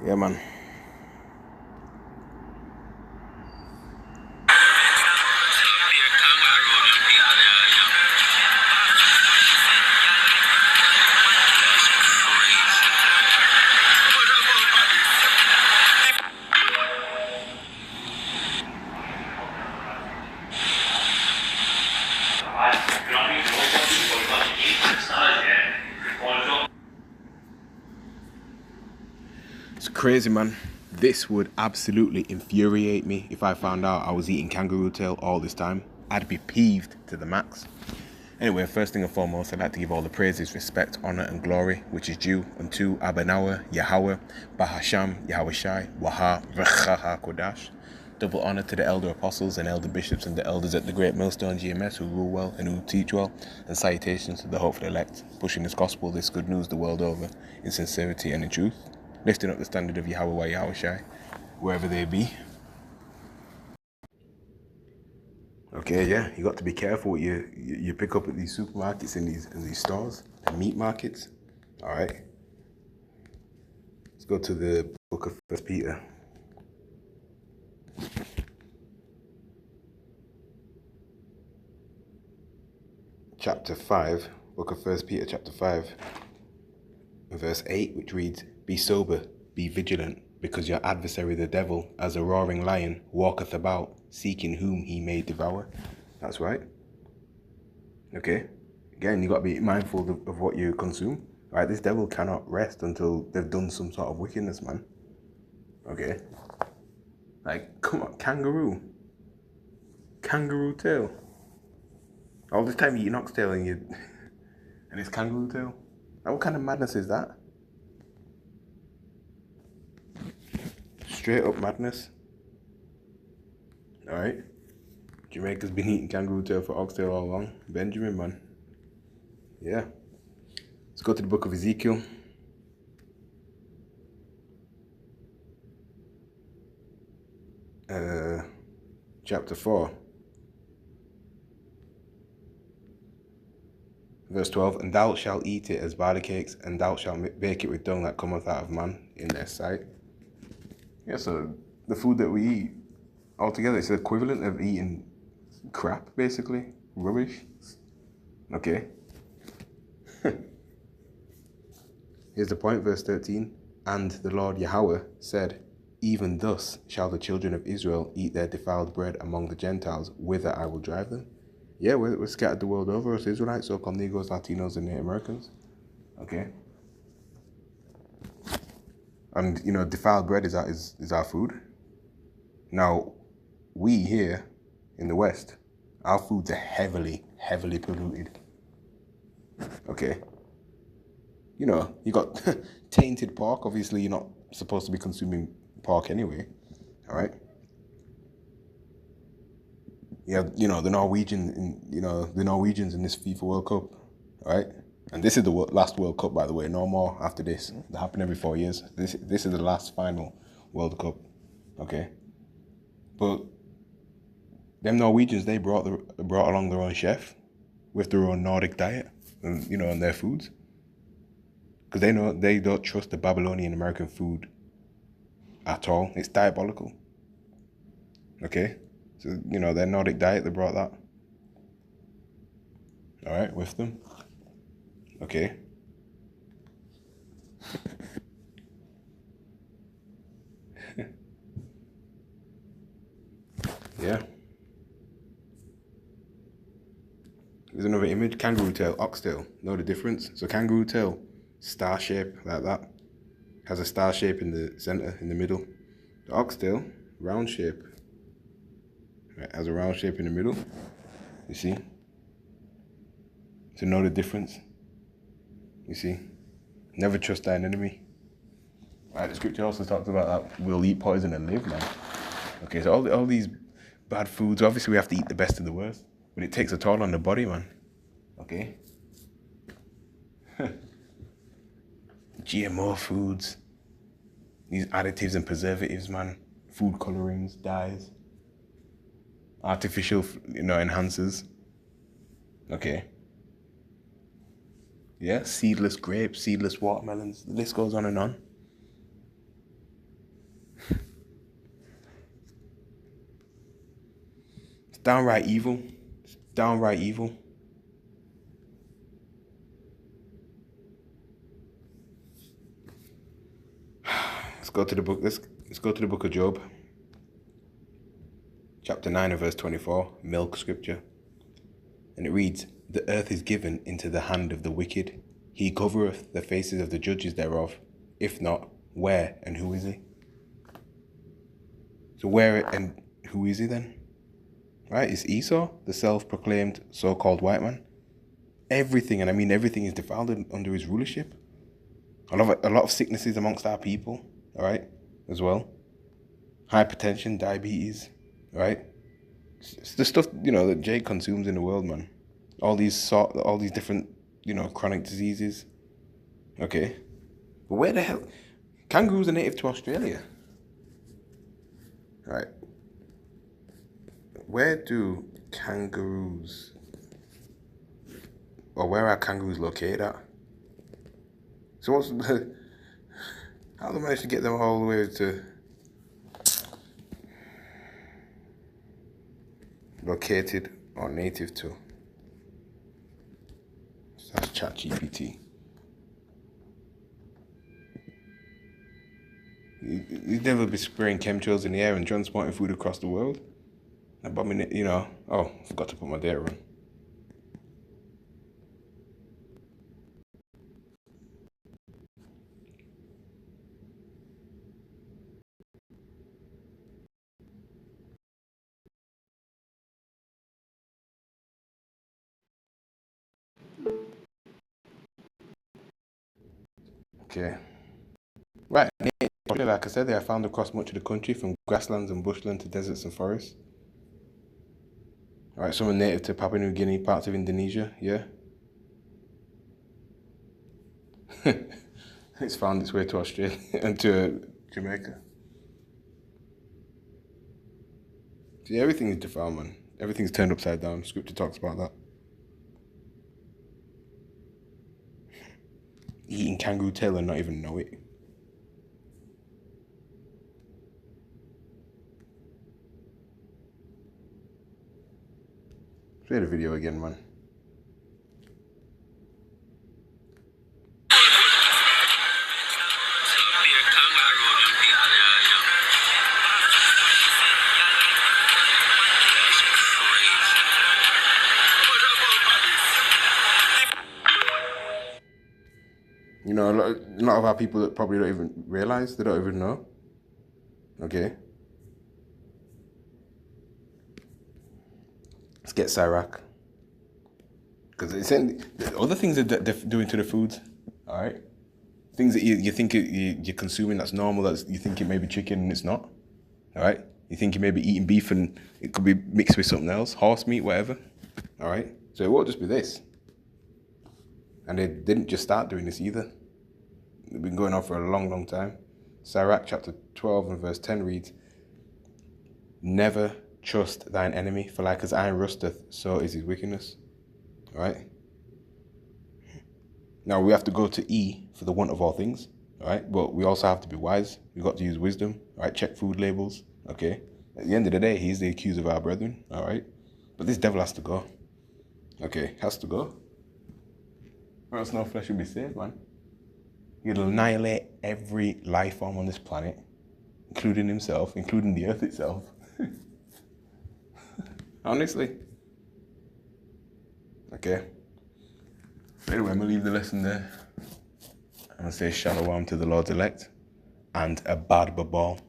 Yeah, man. It's crazy, man. This would absolutely infuriate me if I found out I was eating kangaroo tail all this time. I'd be peeved to the max. Anyway, first thing and foremost, I'd like to give all the praises, respect, honor, and glory which is due unto Abanawa, Yahweh, Bahasham, Yahweh Shai, Waha, Rechaha Kodash. Double honor to the elder apostles and elder bishops and the elders at the great millstone GMS who rule well and who teach well, and salutations to the hopeful elect, pushing this gospel, this good news the world over, in sincerity and in truth, lifting up the standard of Yahweh, Yahweh Shai, wherever they be. Okay, yeah, you got to be careful what you pick up at these supermarkets and these stores and meat markets. All right, let's go to the book of First Peter. Chapter 5, book of First Peter chapter 5, verse 8, which reads, "Be sober, be vigilant, because your adversary the devil, as a roaring lion, walketh about, seeking whom he may devour." That's right. Okay. Again, you got to be mindful of what you consume. Right? This devil cannot rest until they've done some sort of wickedness, man. Okay. Like, come on, kangaroo tail. All this time you eat oxtail and it's kangaroo tail. Like, what kind of madness is that? Straight up madness. All right. Jamaica's been eating kangaroo tail for oxtail all along. Benjamin, man. Yeah. Let's go to the book of Ezekiel. Chapter 4. Verse 12, "And thou shalt eat it as barley cakes, and thou shalt bake it with dung that cometh out of man in their sight." Yeah, so the food that we eat altogether is the equivalent of eating crap, basically. Rubbish. Okay. Here's the point, verse 13. "And the Lord Yahweh said, Even thus shall the children of Israel eat their defiled bread among the Gentiles, whither I will drive them." Yeah, we're scattered the world over as Israelites, so come Negroes, Latinos, and Native Americans. Okay. And, defiled bread is our food. Now, we here in the West, our foods are heavily, heavily polluted. Okay. You got tainted pork. Obviously, you're not supposed to be consuming pork anyway. All right. Yeah, the Norwegians in this FIFA World Cup. All right. And this is the last World Cup, by the way. No more after this. They happen every 4 years. This is the last final World Cup. Okay. But them Norwegians, they brought along their own chef with their own Nordic diet, and their foods, because they don't trust the Babylonian American food at all. It's diabolical. Okay, so their Nordic diet, they brought that. All right, with them. Okay. Yeah. There's another image. Kangaroo tail, oxtail. Know the difference? So kangaroo tail, star shape like that, has a star shape in the center, in the middle. The oxtail, round shape. Right, has a round shape in the middle. You see? To know the difference. You see? Never trust thine enemy. Right, the scripture also talks about that we'll eat poison and live, man. Okay, so all these bad foods, obviously we have to eat the best of the worst, but it takes a toll on the body, man. Okay? GMO foods, these additives and preservatives, man. Food colorings, dyes, artificial, enhancers. Okay. Yeah, seedless grapes, seedless watermelons. The list goes on and on. downright evil. It's downright evil. Let's go to the book. Let's go to the book of Job. Chapter 9 and verse 24, milk scripture. And it reads, "The earth is given into the hand of the wicked. He covereth the faces of the judges thereof. If not, where and who is he?" So where and who is he then? Right? It's Esau, the self-proclaimed so-called white man. Everything, and I mean everything, is defiled under his rulership. A lot of sicknesses amongst our people, all right, as well. Hypertension, diabetes, right? It's the stuff, that Jake consumes in the world, man. All these different, chronic diseases. Okay. But where the hell? Kangaroos are native to Australia. Right. Where do kangaroos, or where are kangaroos located at? So how do they manage to get them all the way to located or native to? So that's ChatGPT. You'd never be spraying chemtrails in the air and transporting food across the world. Oh, forgot to put my data on. Okay. Right. Like I said, they are found across much of the country, from grasslands and bushland to deserts and forests. All right, some are native to Papua New Guinea, parts of Indonesia, yeah. It's found its way to Australia and to Jamaica. See, everything is defiled, man. Everything's turned upside down. Scripture talks about that. Eating kangaroo tail and not even know it. Play the video again, man. A lot of our people that probably don't even realize, they don't even know. Okay. Let's get Cyrac. Because it's other things that they're doing to the foods, all right? Things that you think you're consuming that's normal, you think it may be chicken and it's not, all right? You think you may be eating beef and it could be mixed with something else, horse meat, whatever, all right? So it won't just be this. And they didn't just start doing this either. It's been going on for a long, long time. Sirach chapter 12 and verse 10 reads, "Never trust thine enemy, for like as iron rusteth, so is his wickedness." All right? Now we have to go to E for the want of all things, all right? But we also have to be wise. We've got to use wisdom, all right? Check food labels, okay? At the end of the day, he's the accuser of our brethren, all right? But this devil has to go, okay? Has to go. Or else no flesh will be saved, man. He'll annihilate every life form on this planet, including himself, including the earth itself. Honestly. Okay. Anyway, I'm going to leave the lesson there. I'm going to say shalom to the Lord's elect and a bad babal.